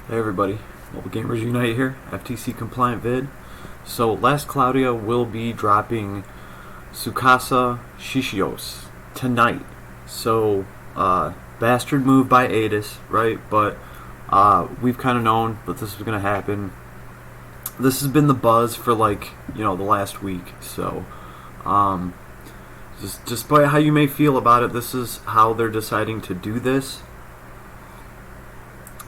Hey everybody, Mobile Gamers Unite here, FTC compliant vid. So last Cloudia will be dropping Tsukasa Shishios tonight. So bastard move by Adis, right? But we've kind of known that this was going to happen. This has been the buzz for the last week. So just by how you may feel about it, this is how they're deciding to do this.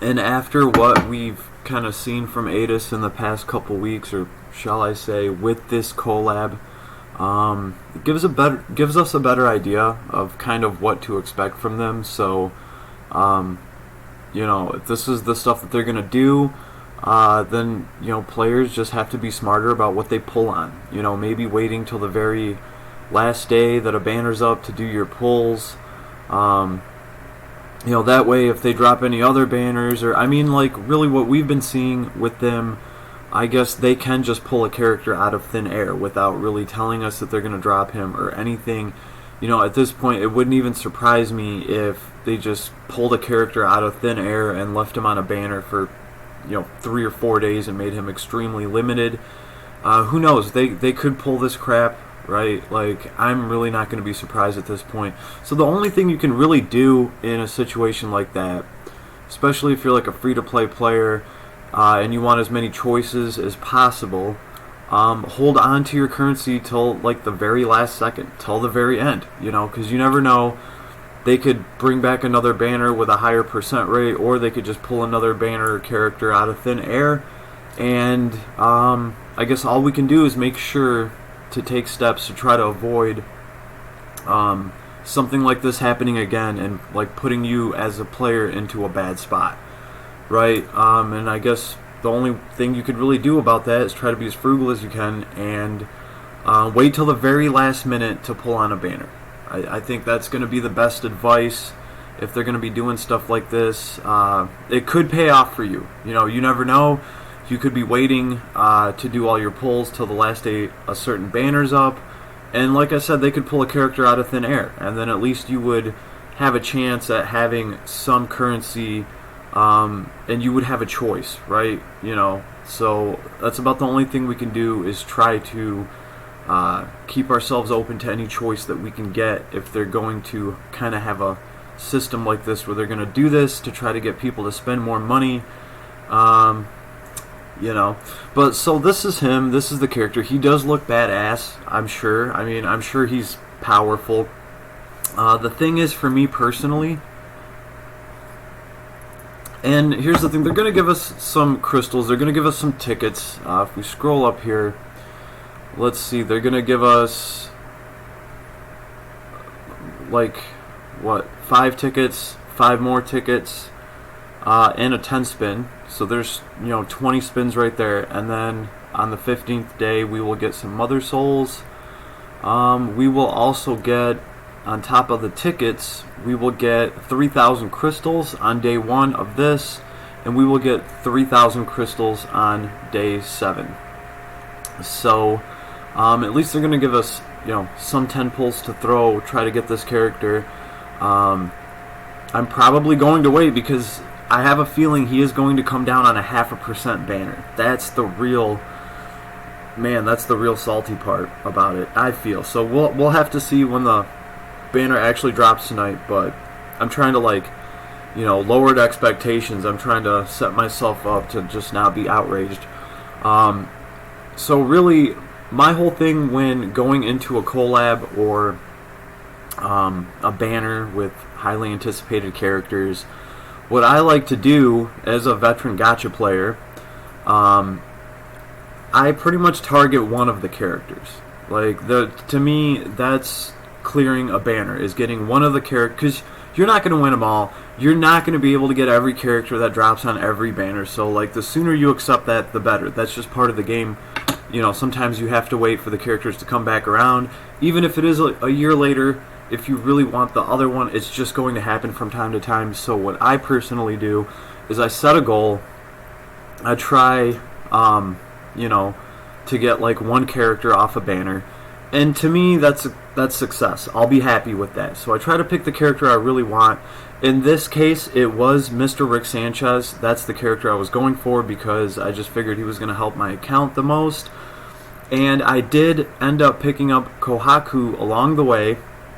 And after what we've kind of seen from Adis in the past couple weeks, or shall I say, with this collab, it gives us a better idea of kind of what to expect from them. So, if this is the stuff that they're gonna do, then players just have to be smarter about what they pull on. Maybe waiting till the very last day that a banner's up to do your pulls. That way if they drop any other banners, or really what we've been seeing with them, I guess they can just pull a character out of thin air without really telling us that they're going to drop him or anything. At this point it wouldn't even surprise me if they just pulled a character out of thin air and left him on a banner for 3 or 4 days and made him extremely limited. Who knows, they could pull this crap, right? I'm really not going to be surprised at this point. So the only thing you can really do in a situation like that, especially if you're like a free-to-play player and you want as many choices as possible, hold on to your currency till the very last second, till the very end, because you never know. They could bring back another banner with a higher percent rate, or they could just pull another banner character out of thin air. And I guess all we can do is make sure to take steps to try to avoid something like this happening again, and putting you as a player into a bad spot, right? And I guess the only thing you could really do about that is try to be as frugal as you can and wait till the very last minute to pull on a banner. I think that's going to be the best advice if they're going to be doing stuff like this. It could pay off for you. You never know. You could be waiting to do all your pulls till the last day a certain banner's up, and like I said, they could pull a character out of thin air, and then at least you would have a chance at having some currency, and you would have a choice, right? So that's about the only thing we can do, is try to keep ourselves open to any choice that we can get if they're going to kind of have a system like this where they're going to do this to try to get people to spend more money. But so this is him. This is the character. He does look badass, I'm sure. I'm sure he's powerful. The thing is, for me personally, and here's the thing, they're going to give us some crystals. They're going to give us some tickets. If we scroll up here, let's see, they're going to give us 5 tickets, 5 more tickets, and a 10 spin. So there's 20 spins right there, and then on the 15th day we will get some Mother Souls. We will also get, on top of the tickets, we will get 3,000 crystals on day 1 of this, and we will get 3,000 crystals on day 7. So at least they're going to give us some 10 pulls to throw, try to get this character. I'm probably going to wait, because I have a feeling he is going to come down on a 0.5% banner. That's the real salty part about it, I feel. So we'll have to see when the banner actually drops tonight, but I'm trying to lowered expectations. I'm trying to set myself up to just not be outraged. So really, my whole thing when going into a collab or a banner with highly anticipated characters, what I like to do as a veteran gacha player, I pretty much target one of the characters. To me, that's clearing a banner, is getting one of the characters, because you're not going to win them all. You're not going to be able to get every character that drops on every banner. So the sooner you accept that, the better. That's just part of the game. Sometimes you have to wait for the characters to come back around. Even if it is a year later, if you really want the other one, it's just going to happen from time to time. So what I personally do is I set a goal. I try, to get one character off a banner, And to me, that's success. I'll be happy with that. So I try to pick the character I really want. In this case, it was Mr. Rick Sanchez. That's the character I was going for because I just figured he was going to help my account the most. And I did end up picking up Kohaku along the way.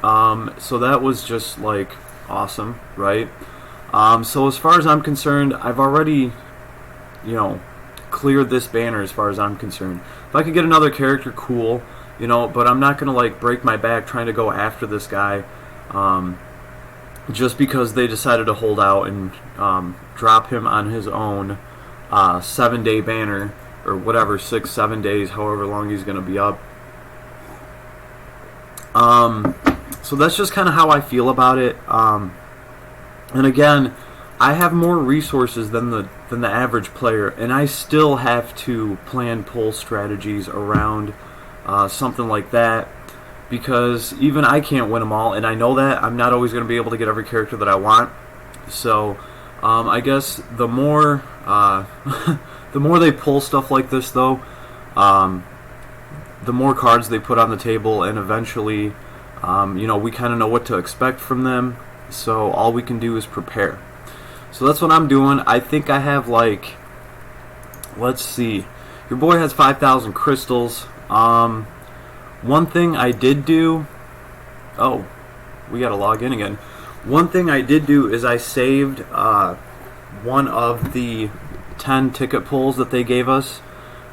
So that was just like awesome, right? So as far as I'm concerned, I've already, cleared this banner as far as I'm concerned. If I could get another character, cool, but I'm not going to like break my back trying to go after this guy just because they decided to hold out and drop him on his own 7-day banner or whatever, 6-7 days, however long he's going to be up. So that's just kind of how I feel about it. And again, I have more resources than the average player, and I still have to plan pull strategies around something like that because even I can't win them all, and I know that I'm not always going to be able to get every character that I want. So I guess the more the more they pull stuff like this, though, the more cards they put on the table, and eventually, we kind of know what to expect from them. So all we can do is prepare. So that's what I'm doing. I think I have like, let's see, your boy has 5,000 crystals. One thing I did do, oh, we gotta log in again. One thing I did do is I saved one of the 10 ticket pulls that they gave us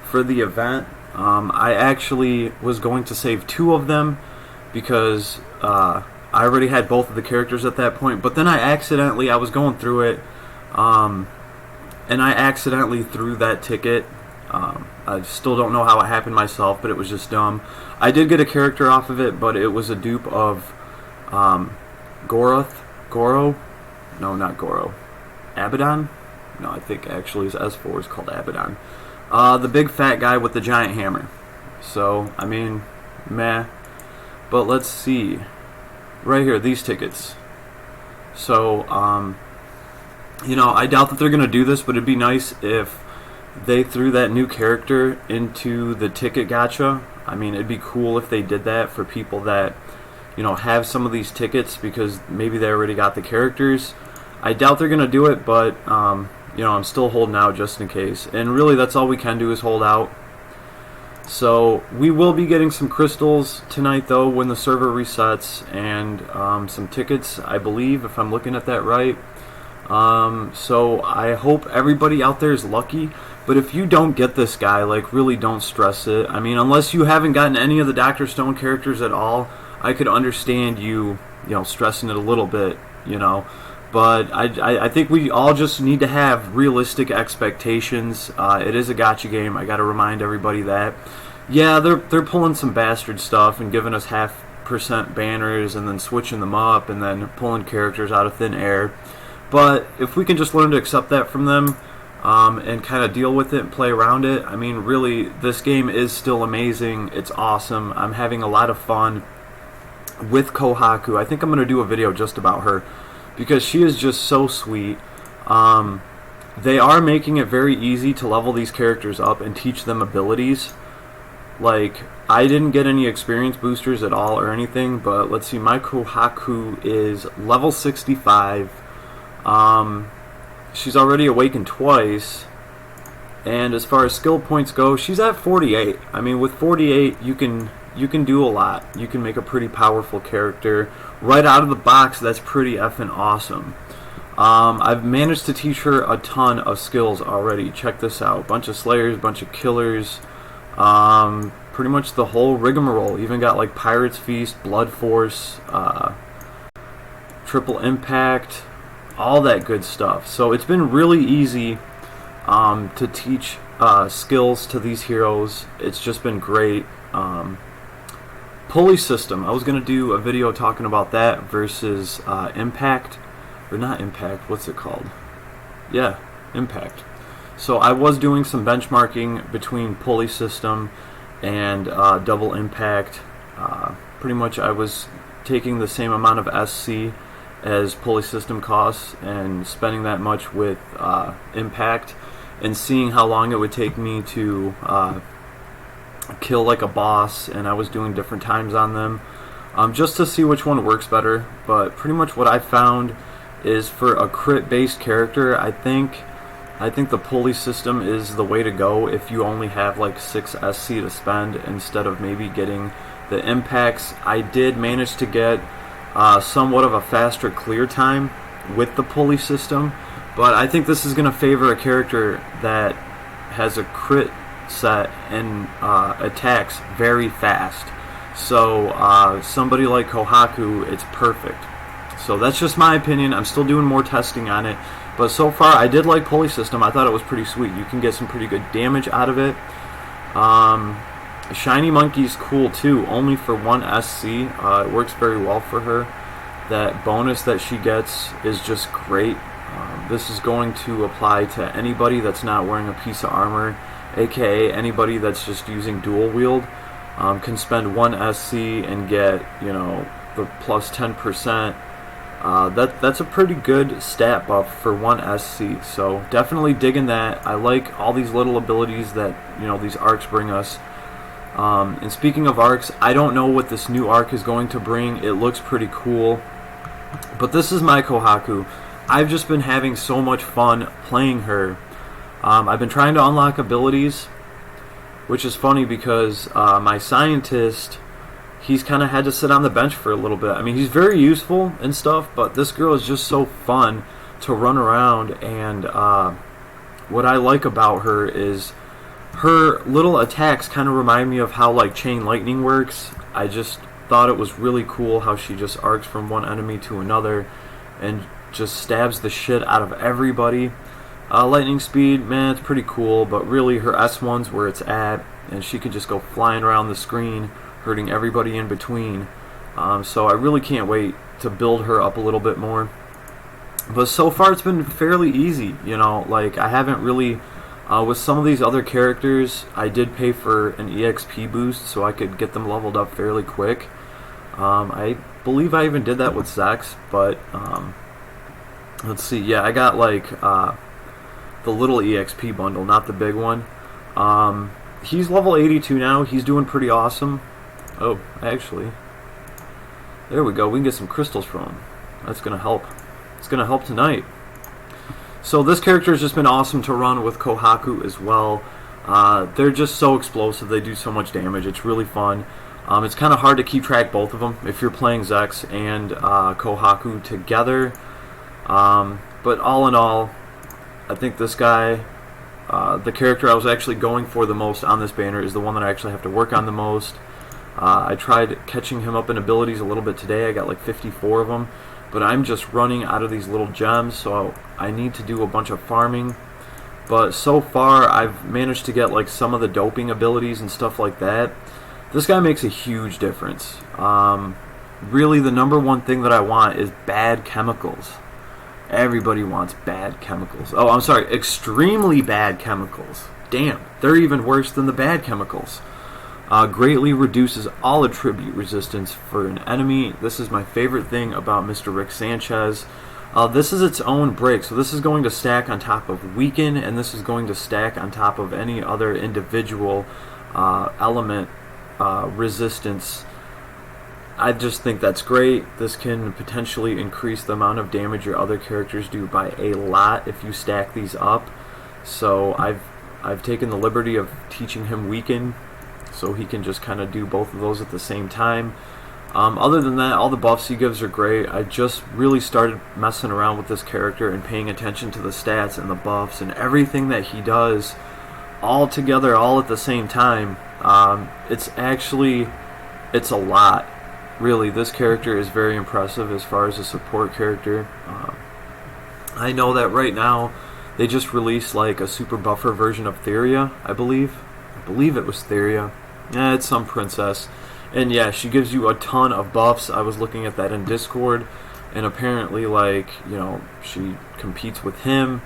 for the event. I actually was going to save 2 of them because I already had both of the characters at that point, but then I was going through it, and I accidentally threw that ticket. I still don't know how it happened myself, but it was just dumb. I did get a character off of it, but it was a dupe of Goro? No, not Goro. Abaddon? No, I think actually his S4 is called Abaddon. The big fat guy with the giant hammer. So, I mean, meh. But let's see. Right here, these tickets. So, I doubt that they're going to do this, but it'd be nice if they threw that new character into the ticket gacha. I mean, it'd be cool if they did that for people that, have some of these tickets because maybe they already got the characters. I doubt they're going to do it, but, I'm still holding out just in case. And really, that's all we can do is hold out. So we will be getting some crystals tonight, though, when the server resets, and some tickets, I believe, if I'm looking at that right. So I hope everybody out there is lucky. But if you don't get this guy, like, really don't stress it. I mean, unless you haven't gotten any of the Dr. Stone characters at all, I could understand you, stressing it a little bit, But I think we all just need to have realistic expectations. It is a gacha game. I got to remind everybody that. Yeah, they're pulling some bastard stuff and giving us 0.5% banners and then switching them up and then pulling characters out of thin air. But if we can just learn to accept that from them and kind of deal with it and play around it, I mean, really, this game is still amazing. It's awesome. I'm having a lot of fun with Kohaku. I think I'm going to do a video just about her, because she is just so sweet. They are making it very easy to level these characters up and teach them abilities. Like, I didn't get any experience boosters at all or anything, but let's see, my Kohaku is level 65. She's already awakened twice. And as far as skill points go, she's at 48. I mean, with 48, you can do a lot. You can make a pretty powerful character. Right out of the box, that's pretty effing awesome. I've managed to teach her a ton of skills already. Check this out. Bunch of slayers, bunch of killers. Pretty much the whole rigmarole. Even got like Pirate's Feast, Blood Force, Triple Impact, all that good stuff. So it's been really easy to teach skills to these heroes. It's just been great. Pulley system. I was going to do a video talking about that versus Impact. Or not Impact, what's it called? Yeah, Impact. So I was doing some benchmarking between pulley system and double impact. Pretty much I was taking the same amount of SC as pulley system costs and spending that much with impact and seeing how long it would take me to kill like a boss, and I was doing different times on them, just to see which one works better. But pretty much what I found is, for a crit based character, I think the pulley system is the way to go if you only have like 6 SC to spend instead of maybe getting the impacts. I did manage to get somewhat of a faster clear time with the pulley system, but I think this is going to favor a character that has a crit set and attacks very fast. So somebody like Kohaku, it's perfect. So that's just my opinion. I'm still doing more testing on it, but so far I did like pulley system. I thought it was pretty sweet. You can get some pretty good damage out of it. Shiny Monkey's cool too, only for 1 SC. It works very well for her. That bonus that she gets is just great. This is going to apply to anybody that's not wearing a piece of armor, aka anybody that's just using dual wield. Can spend 1 SC and get, you know, the plus 10%. That's a pretty good stat buff for 1 SC, so definitely digging that. I like all these little abilities that, you know, these arcs bring us. And speaking of arcs, I don't know what this new arc is going to bring. It looks pretty cool, but this is my Kohaku. I've just been having so much fun playing her. I've been trying to unlock abilities, which is funny because my scientist, he's kind of had to sit on the bench for a little bit. I mean, he's very useful and stuff, but this girl is just so fun to run around. And what I like about her is her little attacks kind of remind me of how like Chain Lightning works. I just thought it was really cool how she just arcs from one enemy to another and just stabs the shit out of everybody. Lightning speed, man, it's pretty cool, but really her S1's where it's at, and she can just go flying around the screen, hurting everybody in between. So I really can't wait to build her up a little bit more. But so far it's been fairly easy, you know, like I haven't really, with some of these other characters, I did pay for an EXP boost so I could get them leveled up fairly quick. I believe I even did that with Zex, but let's see, yeah, I got like the little EXP bundle, not the big one. He's level 82 now, he's doing pretty awesome. Oh, actually, there we go, we can get some crystals from him. That's gonna help. It's gonna help tonight. So this character has just been awesome to run with Kohaku as well. They're just so explosive, they do so much damage, it's really fun. It's kind of hard to keep track both of them if you're playing Zex and Kohaku together. But all in all, I think this guy, the character I was actually going for the most on this banner, is the one that I actually have to work on the most. I tried catching him up in abilities a little bit today. I got like 54 of them. But I'm just running out of these little gems, so I need to do a bunch of farming. But so far, I've managed to get like some of the doping abilities and stuff like that. This guy makes a huge difference. Really, the number one thing that I want is bad chemicals. Everybody wants bad chemicals. Oh, I'm sorry, extremely bad chemicals. Damn, they're even worse than the bad chemicals. Greatly reduces all attribute resistance for an enemy. This is my favorite thing about Mr. Rick Sanchez. This is its own break, so this is going to stack on top of Weaken, and this is going to stack on top of any other individual element resistance. I just think that's great. This can potentially increase the amount of damage your other characters do by a lot if you stack these up. So I've taken the liberty of teaching him Weaken, so he can just kind of do both of those at the same time. Other than that, all the buffs he gives are great. I just really started messing around with this character and paying attention to the stats and the buffs and everything that he does all together, all at the same time. It's a lot. Really, this character is very impressive as far as a support character. I know that right now they just released like a super buffer version of Theria, I believe it was Theria. Yeah, it's some princess. And yeah, she gives you a ton of buffs. I was looking at that in Discord, and apparently, like, you know, she competes with him.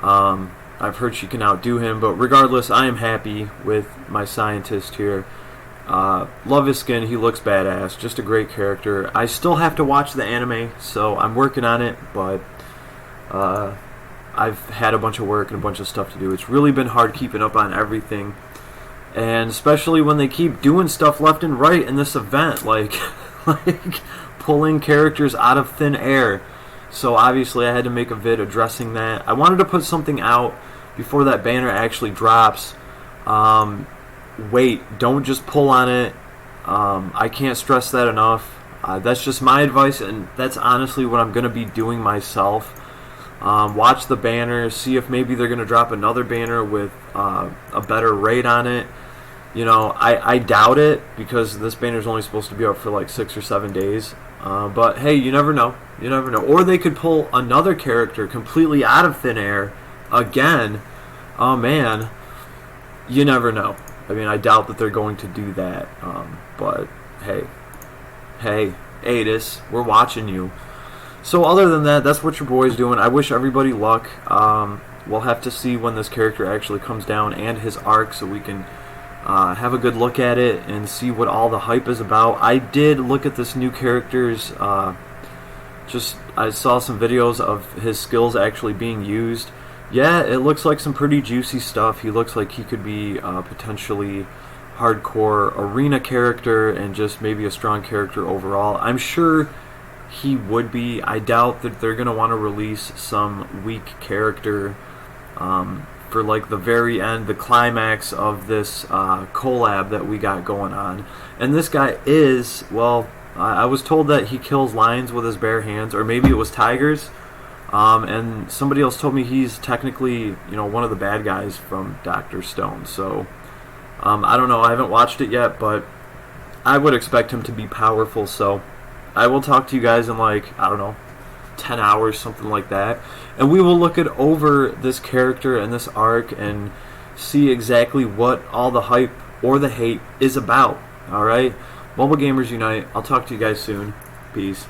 I've heard she can outdo him, but regardless, I am happy with my scientist here. Love his skin, he looks badass, just a great character. I still have to watch the anime, so I'm working on it, but I've had a bunch of work and a bunch of stuff to do. It's really been hard keeping up on everything. And especially when they keep doing stuff left and right in this event, like like pulling characters out of thin air. So obviously I had to make a vid addressing that. I wanted to put something out before that banner actually drops. Wait, don't just pull on it. I can't stress that enough. That's just my advice, and that's honestly what I'm going to be doing myself. Watch the banner, see if maybe they're going to drop another banner with a better rate on it. You know, I doubt it, because this banner is only supposed to be out for like 6 or 7 days. But hey, you never know. You never know. Or they could pull another character completely out of thin air again. Oh man, you never know. I mean, I doubt that they're going to do that. But hey, Adis, we're watching you. So other than that, that's what your boy's doing. I wish everybody luck. We'll have to see when this character actually comes down and his arc, so we can have a good look at it and see what all the hype is about. I did look at this new character's, I saw some videos of his skills actually being used. Yeah, it looks like some pretty juicy stuff. He looks like he could be potentially hardcore arena character and just maybe a strong character overall. I'm sure he would be. I doubt that they're going to want to release some weak character for like the very end, the climax of this collab that we got going on. And this guy is, well, I was told that he kills lions with his bare hands, or maybe it was tigers. And somebody else told me he's technically, one of the bad guys from Dr. Stone. So I don't know. I haven't watched it yet, but I would expect him to be powerful. So I will talk to you guys in 10 hours, something like that. And we will look over this character and this arc and see exactly what all the hype or the hate is about. Alright? Mobile Gamers Unite. I'll talk to you guys soon. Peace.